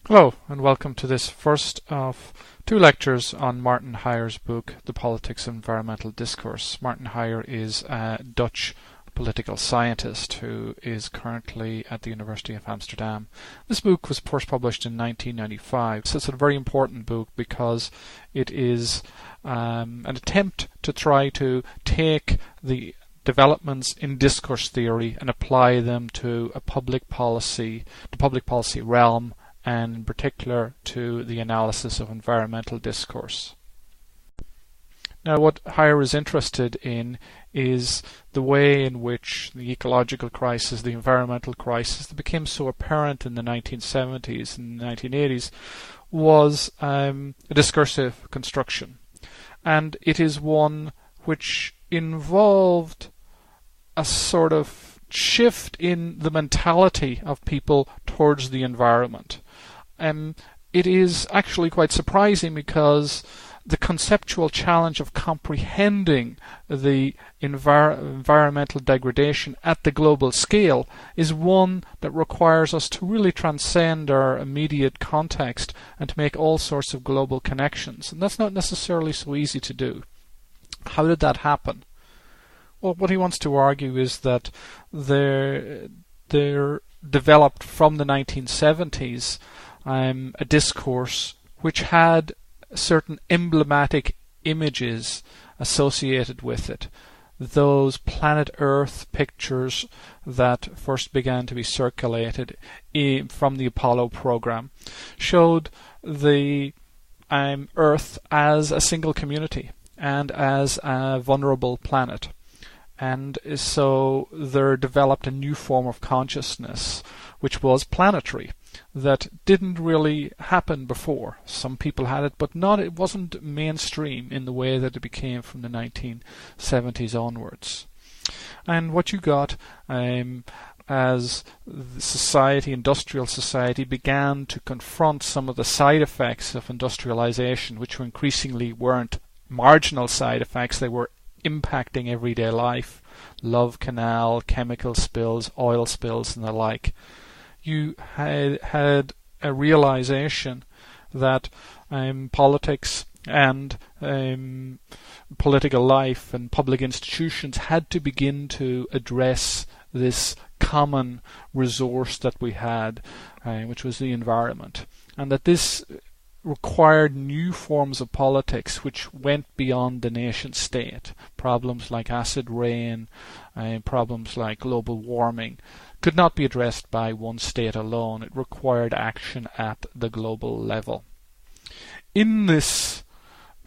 Hello, and welcome to this first of two lectures on Martin Hajer's book, The Politics of Environmental Discourse. Martin Hajer is a Dutch political scientist who is currently at the University of Amsterdam. This book was first published in 1995, so it's a very important book because it is an attempt to try to take the developments in discourse theory and apply them to the public policy realm, and in particular to the analysis of environmental discourse. Now, what Hajer is interested in is the way in which the ecological crisis, the environmental crisis that became so apparent in the 1970s and 1980s was a discursive construction. And it is one which involved a sort of shift in the mentality of people towards the environment. It is actually quite surprising because the conceptual challenge of comprehending the environmental degradation at the global scale is one that requires us to really transcend our immediate context and to make all sorts of global connections. And that's not necessarily so easy to do. How did that happen? Well, what he wants to argue is that there developed from the 1970s a discourse which had certain emblematic images associated with it. Those planet Earth pictures that first began to be circulated from the Apollo program showed the Earth as a single community and as a vulnerable planet. And so there developed a new form of consciousness which was planetary, that didn't really happen before. Some people had it, but it wasn't mainstream in the way that it became from the 1970s onwards. And what you got as the society, industrial society, began to confront some of the side effects of industrialization, which were increasingly weren't marginal side effects, they were impacting everyday life. Love Canal, chemical spills, oil spills, and the like. You had a realization that politics and political life and public institutions had to begin to address this common resource that we had, which was the environment, and that this required new forms of politics which went beyond the nation state. Problems like acid rain, problems like global warming could not be addressed by one state alone. It required action at the global level. In this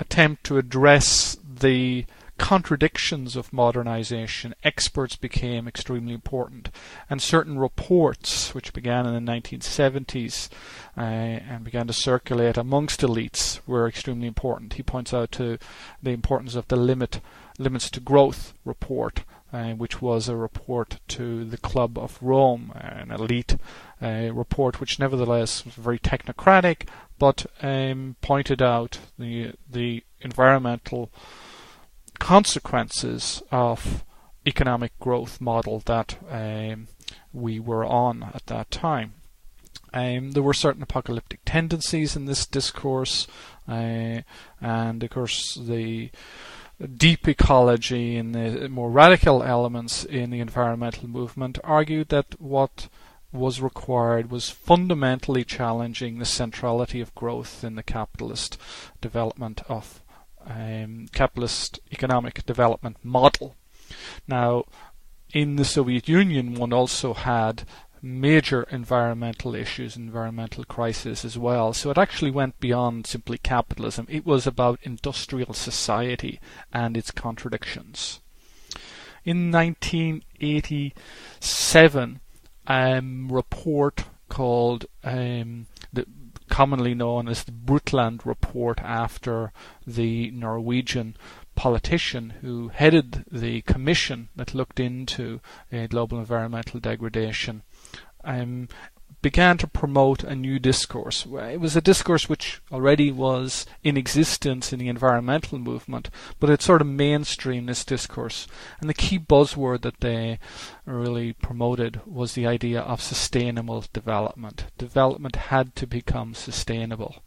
attempt to address the contradictions of modernization, experts became extremely important, and certain reports which began in the 1970s and began to circulate amongst elites were extremely important. He points out to the importance of the Limits to Growth report, which was a report to the Club of Rome, an elite report which nevertheless was very technocratic, but pointed out the environmental consequences of economic growth model that we were on at that time. There were certain apocalyptic tendencies in this discourse, and of course the deep ecology and the more radical elements in the environmental movement argued that what was required was fundamentally challenging the centrality of growth in the capitalist development of capitalist economic development model. Now, in the Soviet Union, one also had major environmental issues, environmental crisis as well. So it actually went beyond simply capitalism. It was about industrial society and its contradictions. In 1987, a report called commonly known as the Brundtland Report, after the Norwegian politician who headed the commission that looked into global environmental degradation, began to promote a new discourse. It was a discourse which already was in existence in the environmental movement, but it sort of mainstreamed this discourse. And the key buzzword that they really promoted was the idea of sustainable development. Development had to become sustainable.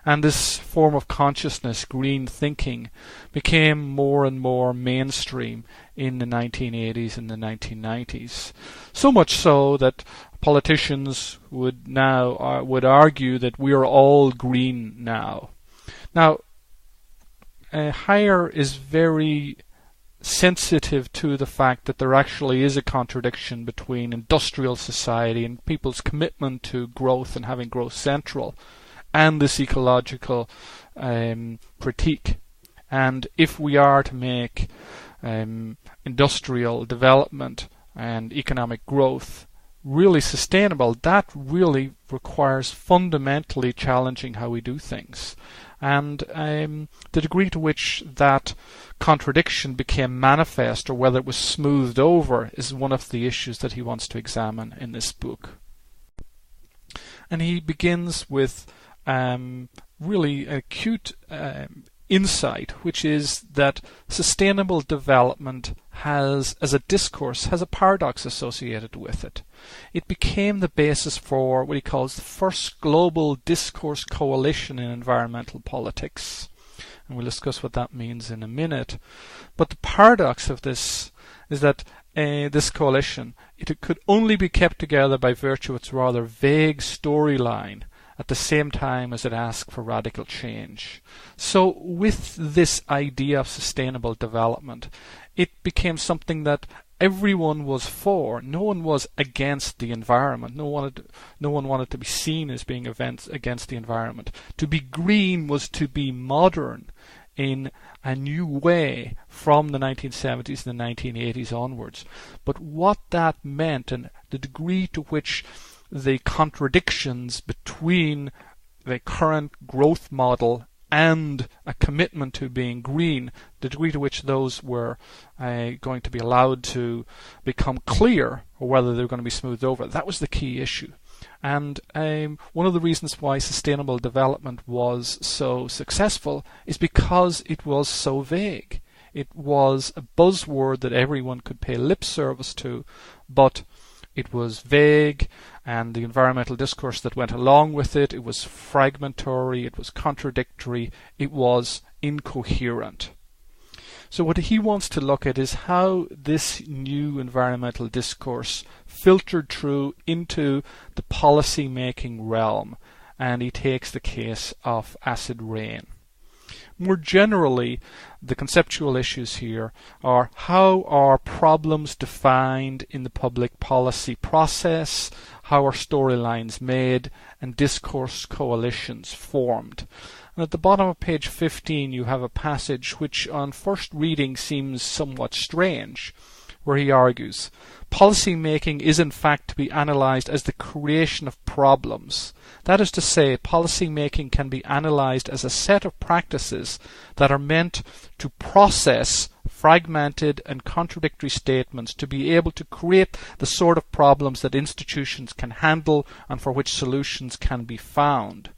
And this form of consciousness, green thinking, became more and more mainstream in the 1980s and the 1990s. So much so that politicians would argue that we are all green now. Now, Hajer is very sensitive to the fact that there actually is a contradiction between industrial society and people's commitment to growth and having growth central, and this ecological critique. And if we are to make industrial development and economic growth really sustainable, that really requires fundamentally challenging how we do things. And the degree to which that contradiction became manifest, or whether it was smoothed over, is one of the issues that he wants to examine in this book. And he begins with really acute insight, which is that sustainable development has, as a discourse, has a paradox associated with it. It became the basis for what he calls the first global discourse coalition in environmental politics. And we'll discuss what that means in a minute. But the paradox of this is that this coalition, it could only be kept together by virtue of its rather vague storyline, at the same time as it asked for radical change. So with this idea of sustainable development, it became something that everyone was for. No one was against the environment. No one wanted to be seen as being against the environment. To be green was to be modern in a new way from the 1970s and the 1980s onwards. But what that meant, and the degree to which the contradictions between the current growth model and a commitment to being green, the degree to which those were going to be allowed to become clear, or whether they were going to be smoothed over, that was the key issue. And one of the reasons why sustainable development was so successful is because it was so vague. It was a buzzword that everyone could pay lip service to, but it was vague, and the environmental discourse that went along with it, it was fragmentary, it was contradictory, it was incoherent. So what he wants to look at is how this new environmental discourse filtered through into the policy-making realm, and he takes the case of acid rain. More generally, the conceptual issues here are: how are problems defined in the public policy process, how are storylines made, and discourse coalitions formed. And at the bottom of page 15 you have a passage which on first reading seems somewhat strange, where he argues, policy making is in fact to be analysed as the creation of problems. That is to say, policy making can be analysed as a set of practices that are meant to process fragmented and contradictory statements to be able to create the sort of problems that institutions can handle and for which solutions can be found.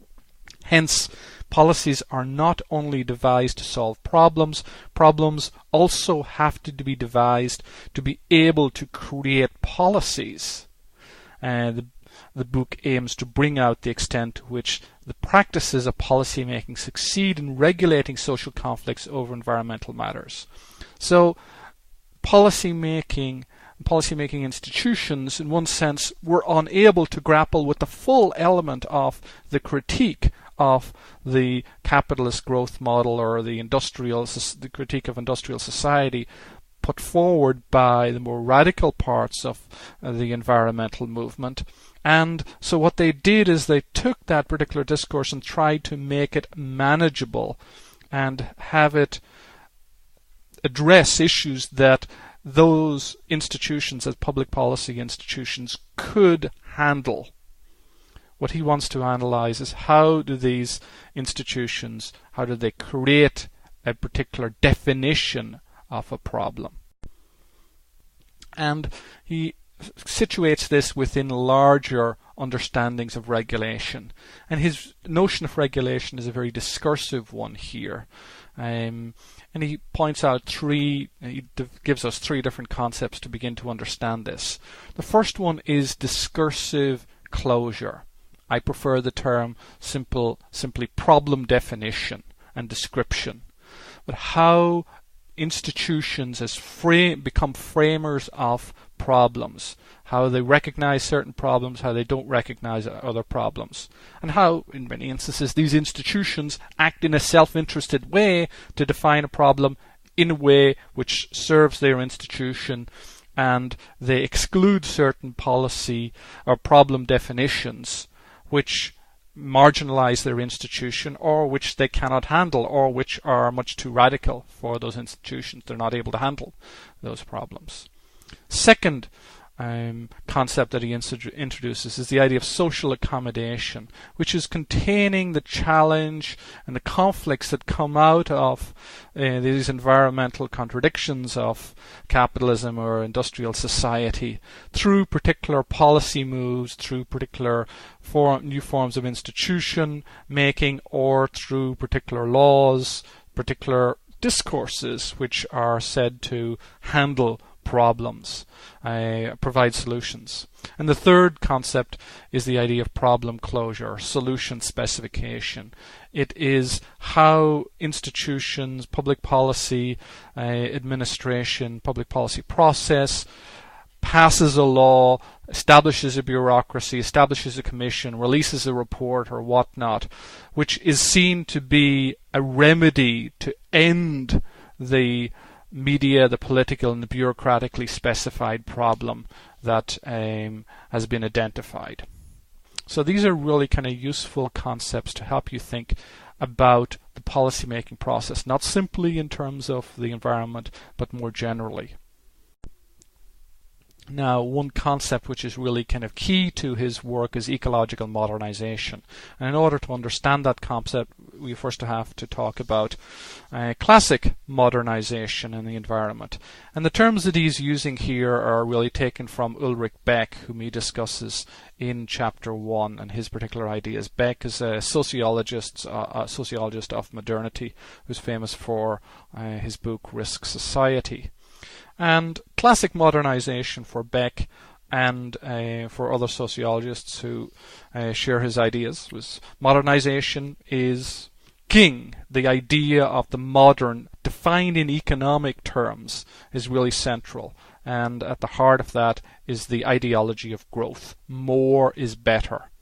Hence, policies are not only devised to solve problems, problems also have to be devised to be able to create policies. The book aims to bring out the extent to which the practices of policy making succeed in regulating social conflicts over environmental matters. So, policy making institutions, in one sense, were unable to grapple with the full element of the critique of the capitalist growth model, or the critique of industrial society put forward by the more radical parts of the environmental movement. And so what they did is they took that particular discourse and tried to make it manageable and have it address issues that those institutions, as public policy institutions, could handle. What he wants to analyze is how do these institutions, how do they create a particular definition of a problem. And he situates this within larger understandings of regulation. And his notion of regulation is a very discursive one here. And he points out he gives us three different concepts to begin to understand this. The first one is discursive closure. I prefer the term simply problem definition and description. But how institutions become framers of problems, how they recognize certain problems, how they don't recognize other problems, and how, in many instances, these institutions act in a self-interested way to define a problem in a way which serves their institution, and they exclude certain policy or problem definitions which marginalize their institution, or which they cannot handle, or which are much too radical for those institutions. They're not able to handle those problems. Second concept that he introduces is the idea of social accommodation, which is containing the challenge and the conflicts that come out of these environmental contradictions of capitalism or industrial society through particular policy moves, through particular new forms of institution making, or through particular laws, particular discourses which are said to handle problems, provide solutions. And the third concept is the idea of problem closure, solution specification. It is how institutions, public policy administration, public policy process passes a law, establishes a bureaucracy, establishes a commission, releases a report or whatnot, which is seen to be a remedy to end the media, the political and the bureaucratically specified problem that has been identified. So these are really kind of useful concepts to help you think about the policy-making process, not simply in terms of the environment, but more generally. Now, one concept which is really kind of key to his work is ecological modernization. And in order to understand that concept, we first have to talk about classic modernization in the environment. And the terms that he's using here are really taken from Ulrich Beck, whom he discusses in chapter 1 and his particular ideas. Beck is a sociologist of modernity who's famous for his book Risk Society. And classic modernization for Beck and for other sociologists who share his ideas was modernization is king. The idea of the modern, defined in economic terms, is really central. And at the heart of that is the ideology of growth. More is better.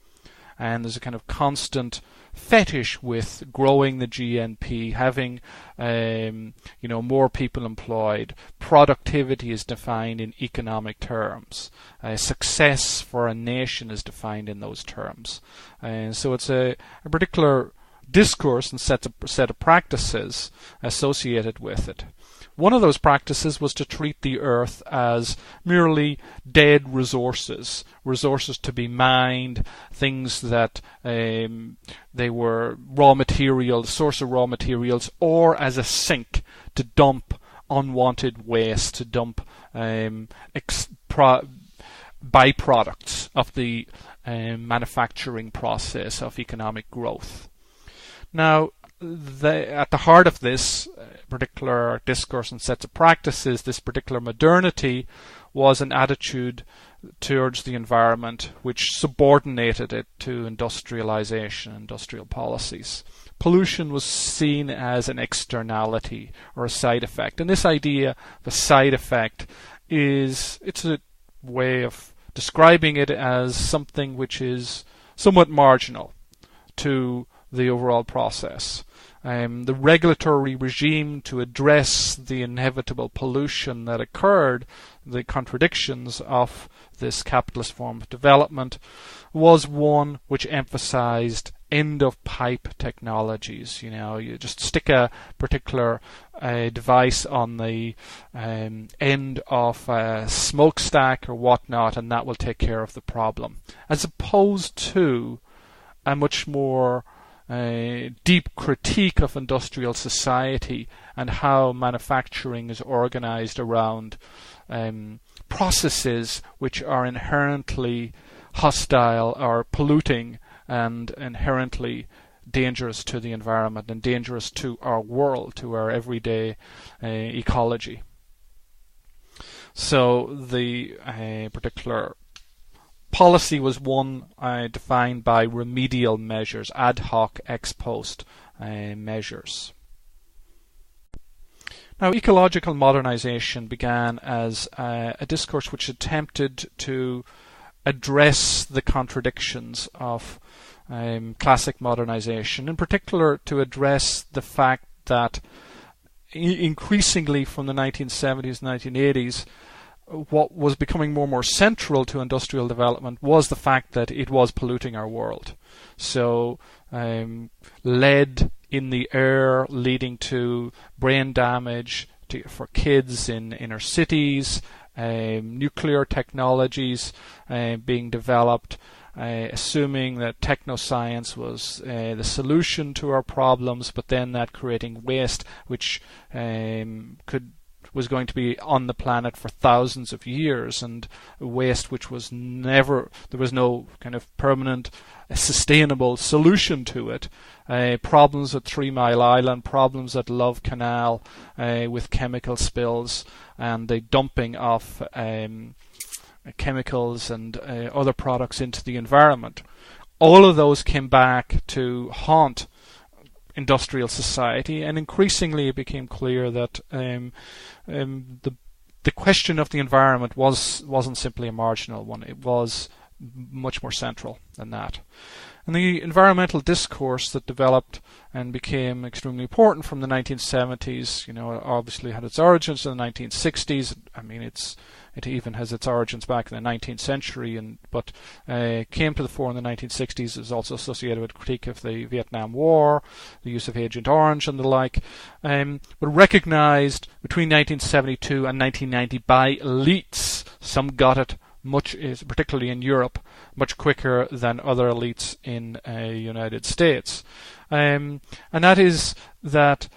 And there's a kind of constant fetish with growing the GNP, having more people employed. Productivity is defined in economic terms. Success for a nation is defined in those terms. So it's a particular discourse and set of practices associated with it. One of those practices was to treat the earth as merely dead resources to be mined, things that they were raw materials, source of raw materials, or as a sink to dump unwanted waste, to dump byproducts of the manufacturing process of economic growth. Now, at the heart of this particular discourse and sets of practices, this particular modernity, was an attitude towards the environment which subordinated it to industrialization, industrial policies. Pollution was seen as an externality or a side effect, and this idea of a side effect it's a way of describing it as something which is somewhat marginal to the overall process. The regulatory regime to address the inevitable pollution that occurred, the contradictions of this capitalist form of development, was one which emphasized end-of-pipe technologies. You just stick a particular device on the end of a smokestack or whatnot, and that will take care of the problem, as opposed to a much more deep critique of industrial society and how manufacturing is organized around processes which are inherently hostile or polluting and inherently dangerous to the environment and dangerous to our world, to our everyday ecology. So the particular policy was one defined by remedial measures, ad hoc ex post measures. Now, ecological modernization began as a discourse which attempted to address the contradictions of classic modernization, in particular to address the fact that increasingly from the 1970s and 1980s, what was becoming more and more central to industrial development was the fact that it was polluting our world. So lead in the air leading to brain damage for kids in inner cities, nuclear technologies being developed, assuming that technoscience was the solution to our problems, but then that creating waste which was going to be on the planet for thousands of years, and waste which was there was no kind of permanent sustainable solution to it. Problems at 3 Mile Island, problems at Love Canal with chemical spills and the dumping of chemicals and other products into the environment. All of those came back to haunt industrial society, and increasingly it became clear that the question of the environment wasn't simply a marginal one. It was much more central than that. And the environmental discourse that developed and became extremely important from the 1970s, obviously had its origins in the 1960s. I mean, it even has its origins back in the 19th century, but came to the fore in the 1960s. It was also associated with critique of the Vietnam War, the use of Agent Orange and the like, but recognized between 1972 and 1990 by elites. Some got it particularly in Europe, much quicker than other elites in the United States. And that is that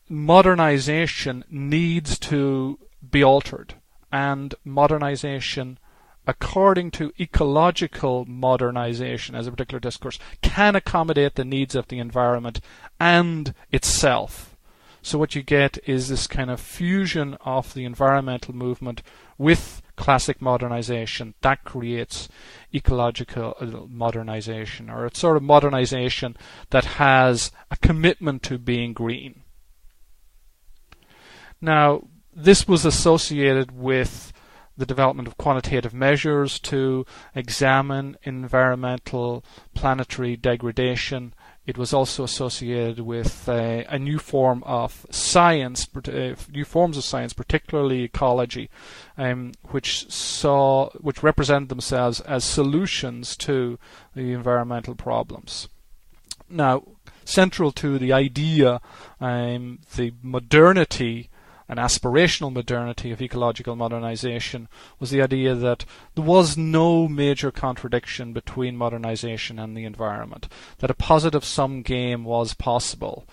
modernization needs to be altered. And modernization, according to ecological modernization as a particular discourse, can accommodate the needs of the environment and itself. So what you get is this kind of fusion of the environmental movement with classic modernization that creates ecological modernization, or it's sort of modernization that has a commitment to being green. Now, this was associated with the development of quantitative measures to examine environmental planetary degradation. It was also associated with a new form of science, new forms of science, particularly ecology, which represented themselves as solutions to the environmental problems. Now, central to the idea, the modernity, an aspirational modernity of ecological modernization, was the idea that there was no major contradiction between modernization and the environment, that a positive sum game was possible.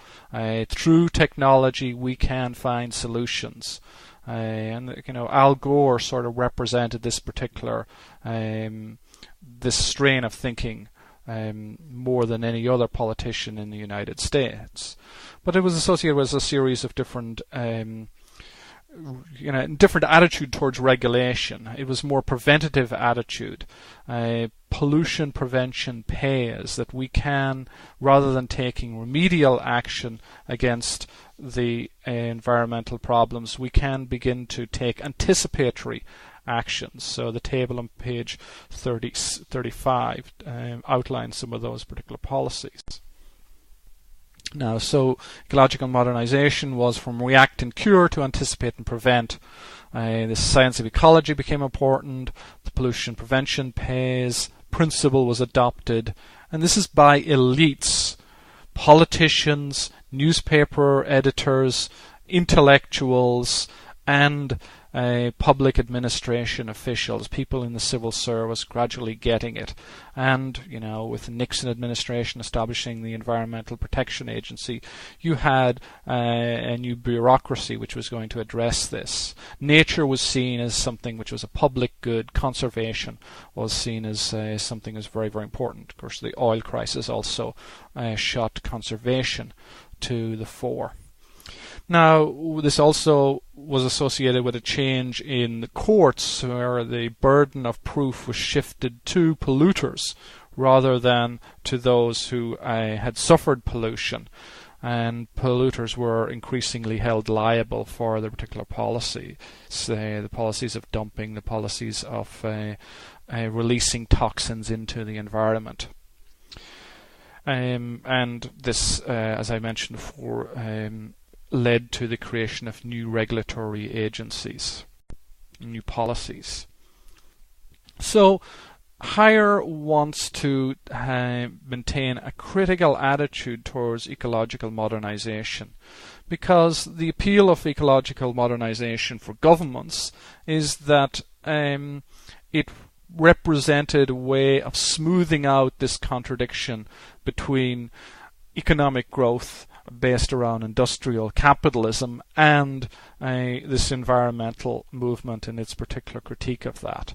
Through technology we can find solutions. And Al Gore sort of represented this particular this strain of thinking more than any other politician in the United States. But it was associated with a series of different different attitude towards regulation. It was more preventative attitude. Pollution prevention pays, that we can, rather than taking remedial action against the environmental problems, we can begin to take anticipatory actions. So the table on page 35 outlines some of those particular policies. Now, so ecological modernization was from react and cure to anticipate and prevent. The science of ecology became important. The pollution prevention pays principle was adopted, and this is by elites, politicians, newspaper editors, intellectuals, and public administration officials, people in the civil service gradually getting it. And, with the Nixon administration establishing the Environmental Protection Agency, you had a new bureaucracy which was going to address this. Nature was seen as something which was a public good. Conservation was seen as something as very, very important. Of course, the oil crisis also shot conservation to the fore. Now, this also was associated with a change in the courts, where the burden of proof was shifted to polluters rather than to those who had suffered pollution. And polluters were increasingly held liable for their particular policies, the policies of dumping, the policies of releasing toxins into the environment. And this, as I mentioned before, led to the creation of new regulatory agencies, new policies. So Hajer wants to maintain a critical attitude towards ecological modernization, because the appeal of ecological modernization for governments is that it represented a way of smoothing out this contradiction between economic growth based around industrial capitalism and this environmental movement and its particular critique of that.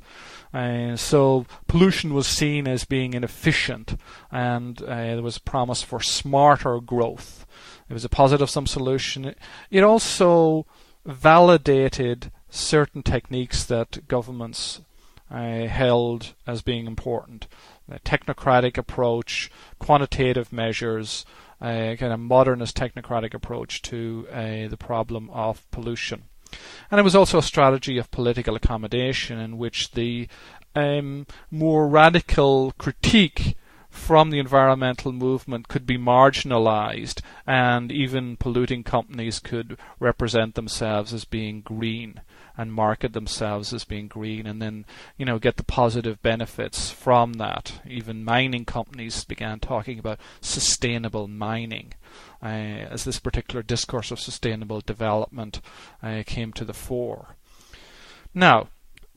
So pollution was seen as being inefficient, and there was a promise for smarter growth. It was a positive sum solution. It also validated certain techniques that governments held as being important. A technocratic approach, quantitative measures, a kind of modernist technocratic approach to the problem of pollution. And it was also a strategy of political accommodation, in which the more radical critique from the environmental movement could be marginalized, and even polluting companies could represent themselves as being green and market themselves as being green, and then get the positive benefits from that. Even mining companies began talking about sustainable mining as this particular discourse of sustainable development came to the fore. Now,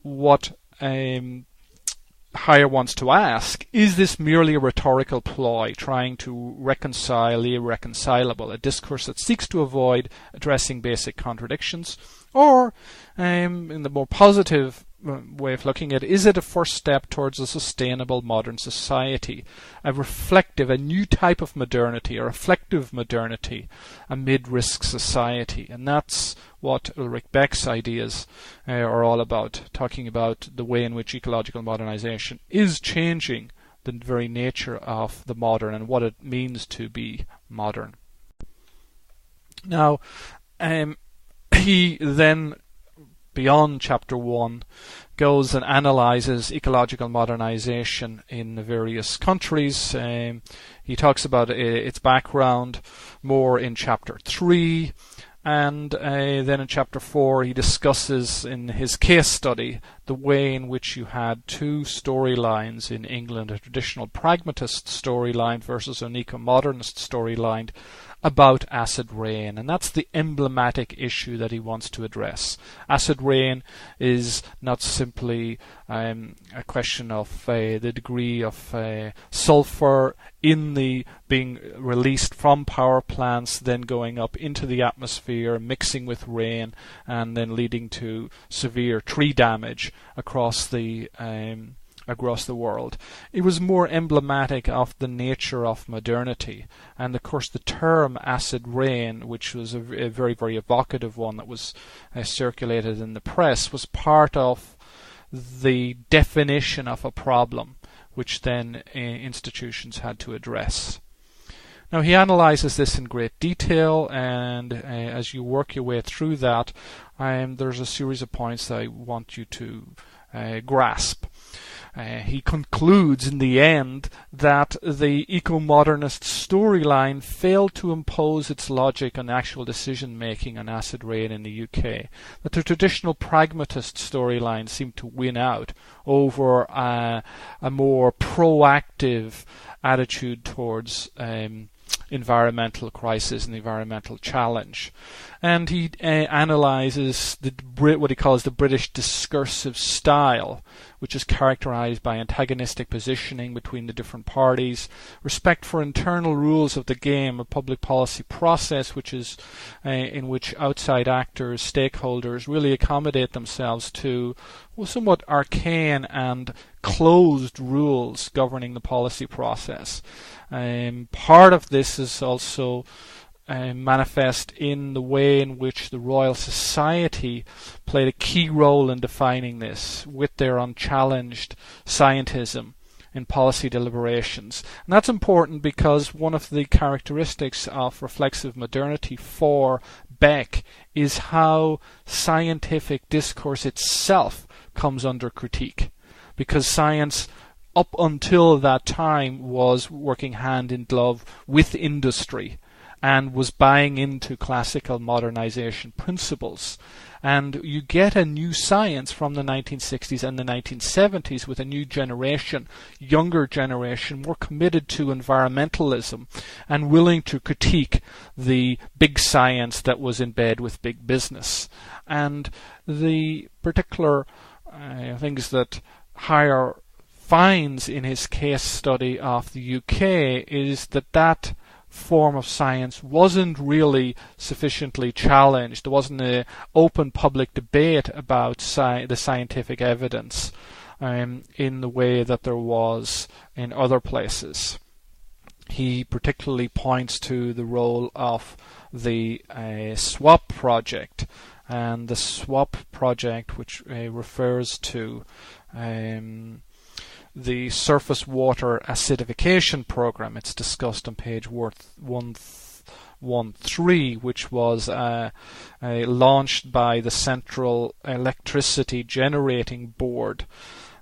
what Hajer wants to ask, is this merely a rhetorical ploy trying to reconcile the irreconcilable, a discourse that seeks to avoid addressing basic contradictions? Or, in the more positive way of looking at it, is it a first step towards a sustainable modern society, a new type of modernity, a reflective modernity, a mid-risk society? And that's what Ulrich Beck's ideas are all about, talking about the way in which ecological modernization is changing the very nature of the modern and what it means to be modern. Now, he then, beyond chapter 1, goes and analyzes ecological modernization in the various countries. He talks about its background more in chapter 3, and then in chapter 4 he discusses in his case study the way in which you had two storylines in England, a traditional pragmatist storyline versus an eco-modernist storyline about acid rain, and that's the emblematic issue that he wants to address. Acid rain is not simply a question of the degree of sulfur in the being released from power plants, then going up into the atmosphere, mixing with rain, and then leading to severe tree damage across the world. It was more emblematic of the nature of modernity, and of course the term acid rain, which was a very, very evocative one that was circulated in the press, was part of the definition of a problem which then institutions had to address. Now he analyzes this in great detail, and as you work your way through that, there's a series of points that I want you to grasp. He concludes in the end that the eco-modernist storyline failed to impose its logic on actual decision-making on acid rain in the UK. That the traditional pragmatist storyline seemed to win out over a more proactive attitude towards environmental crisis and the environmental challenge. And he analyzes what he calls the British discursive style, which is characterized by antagonistic positioning between the different parties, respect for internal rules of the game, a public policy process which is in which outside actors, stakeholders really accommodate themselves to somewhat arcane and closed rules governing the policy process. Part of this is also manifest in the way in which the Royal Society played a key role in defining this with their unchallenged scientism in policy deliberations. And that's important because one of the characteristics of reflexive modernity for Beck is how scientific discourse itself comes under critique, because science up until that time was working hand in glove with industry and was buying into classical modernization principles. And you get a new science from the 1960s and the 1970s with a new generation, younger generation, more committed to environmentalism and willing to critique the big science that was in bed with big business. And the particular things that Hajer finds in his case study of the UK is that form of science wasn't really sufficiently challenged. There wasn't an open public debate about the scientific evidence in the way that there was in other places. He particularly points to the role of the SWAP project, and the SWAP project, which refers to the surface water acidification program. It's discussed on page 113, which was launched by the Central Electricity Generating Board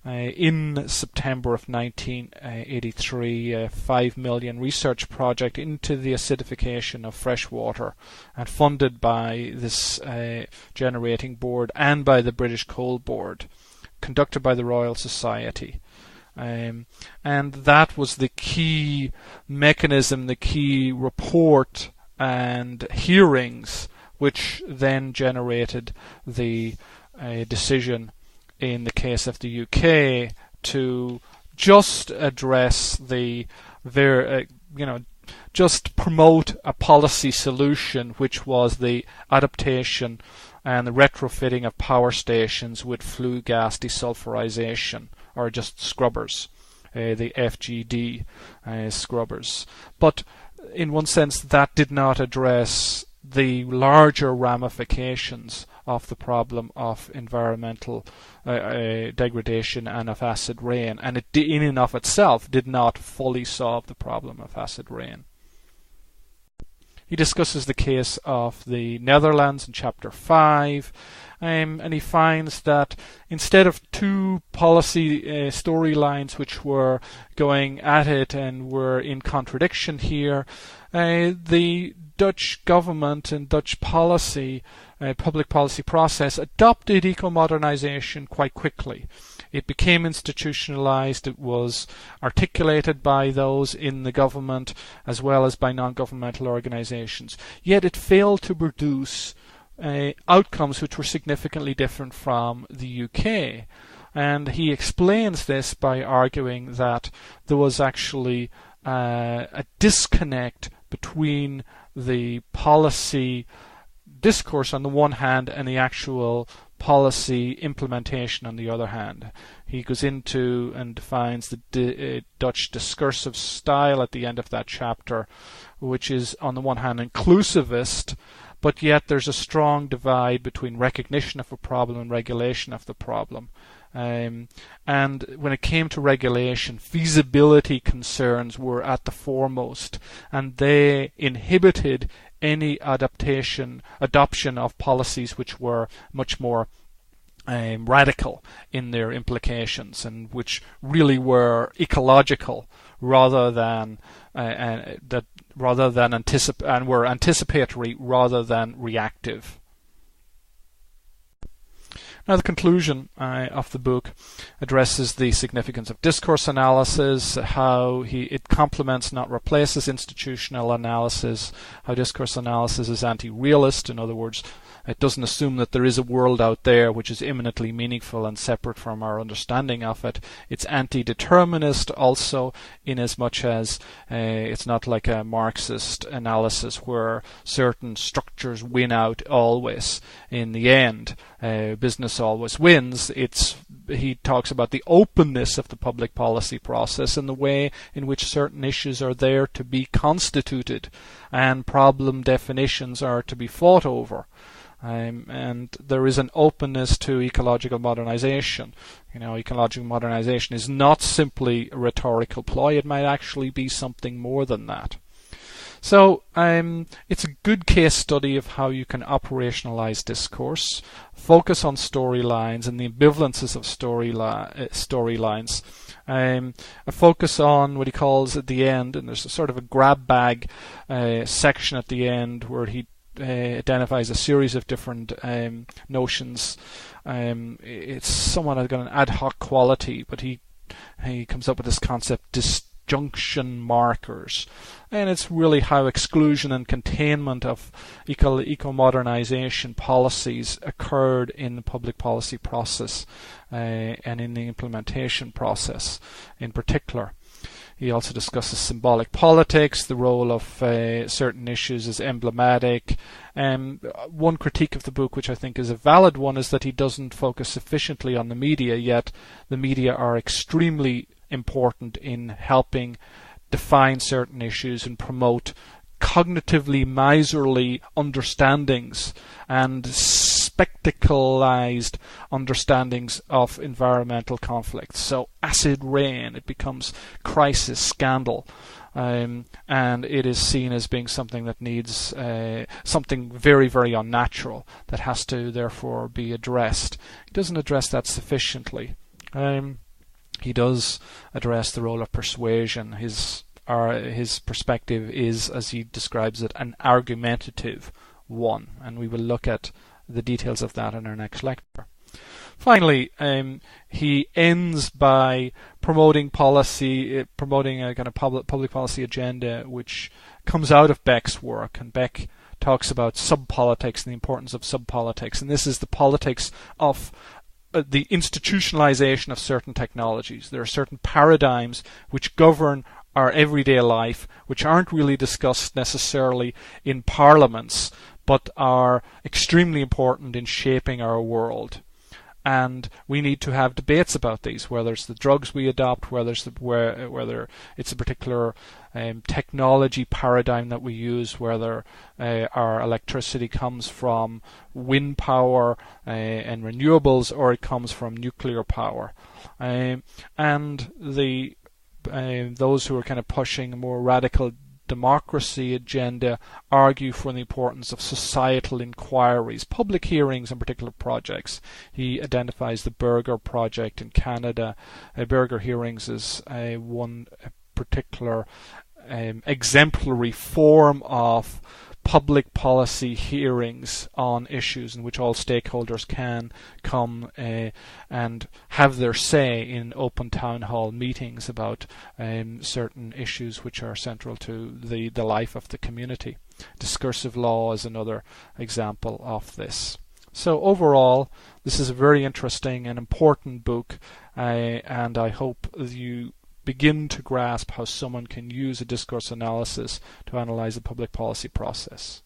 in September of 1983, a 5 million research project into the acidification of fresh water, and funded by this generating board and by the British Coal Board, conducted by the Royal Society. And that was the key mechanism, the key report and hearings, which then generated the decision in the case of the UK to just address just promote a policy solution, which was the adaptation and the retrofitting of power stations with flue gas desulfurization, or just scrubbers, the FGD scrubbers. But in one sense, that did not address the larger ramifications of the problem of environmental degradation and of acid rain, and it in and of itself did not fully solve the problem of acid rain. He discusses the case of the Netherlands in chapter 5, and he finds that instead of two policy storylines which were going at it and were in contradiction here, the Dutch government and Dutch policy, public policy process, adopted eco-modernization quite quickly. It became institutionalized. It was articulated by those in the government as well as by non-governmental organizations. Yet it failed to produce outcomes which were significantly different from the UK. And he explains this by arguing that there was actually a disconnect between the policy discourse on the one hand and the actual policy implementation on the other hand. He goes into and defines the Dutch discursive style at the end of that chapter, which is on the one hand inclusivist, but yet there's a strong divide between recognition of a problem and regulation of the problem. And when it came to regulation, feasibility concerns were at the foremost, and they inhibited any adoption of policies which were much more radical in their implications and which really were ecological rather than anticipatory rather than reactive. Now, the conclusion of the book addresses the significance of discourse analysis, how it complements, not replaces, institutional analysis, how discourse analysis is anti-realist. In other words, it doesn't assume that there is a world out there which is imminently meaningful and separate from our understanding of it. It's anti-determinist also, in as much as it's not like a Marxist analysis where certain structures win out always. In the end, business always wins. He talks about the openness of the public policy process and the way in which certain issues are there to be constituted and problem definitions are to be fought over. And there is an openness to ecological modernization. Ecological modernization is not simply a rhetorical ploy. It might actually be something more than that. So it's a good case study of how you can operationalize discourse, focus on storylines and the ambivalences of storylines, a focus on what he calls at the end, and there's a sort of a grab bag section at the end where he identifies a series of different notions. It's somewhat got an ad hoc quality, but he comes up with this concept, disjunction markers, and it's really how exclusion and containment of eco-modernization policies occurred in the public policy process and in the implementation process in particular. He also discusses symbolic politics, the role of certain issues as emblematic. One critique of the book, which I think is a valid one, is that he doesn't focus sufficiently on the media, yet the media are extremely important in helping define certain issues and promote cognitively miserly understandings and spectacleized understandings of environmental conflicts. So acid rain, it becomes crisis, scandal, and it is seen as being something that needs something very, very unnatural that has to therefore be addressed. He doesn't address that sufficiently. He does address the role of persuasion. His perspective is, as he describes it, an argumentative one, and we will look at the details of that in our next lecture. Finally, he ends by promoting a kind of public policy agenda which comes out of Beck's work, and Beck talks about subpolitics and the importance of subpolitics, and this is the politics of the institutionalization of certain technologies. There are certain paradigms which govern our everyday life, which aren't really discussed necessarily in parliaments, but are extremely important in shaping our world. And we need to have debates about these, whether it's the drugs we adopt, whether it's a particular technology paradigm that we use, whether our electricity comes from wind power and renewables, or it comes from nuclear power. And those who are kind of pushing a more radical democracy agenda argue for the importance of societal inquiries, public hearings on particular projects. He identifies the Berger project in Canada. Berger hearings is one particular exemplary form of public policy hearings on issues in which all stakeholders can come and have their say in open town hall meetings about certain issues which are central to the life of the community. Discursive law is another example of this. So overall, this is a very interesting and important book, and I hope you begin to grasp how someone can use a discourse analysis to analyze the public policy process.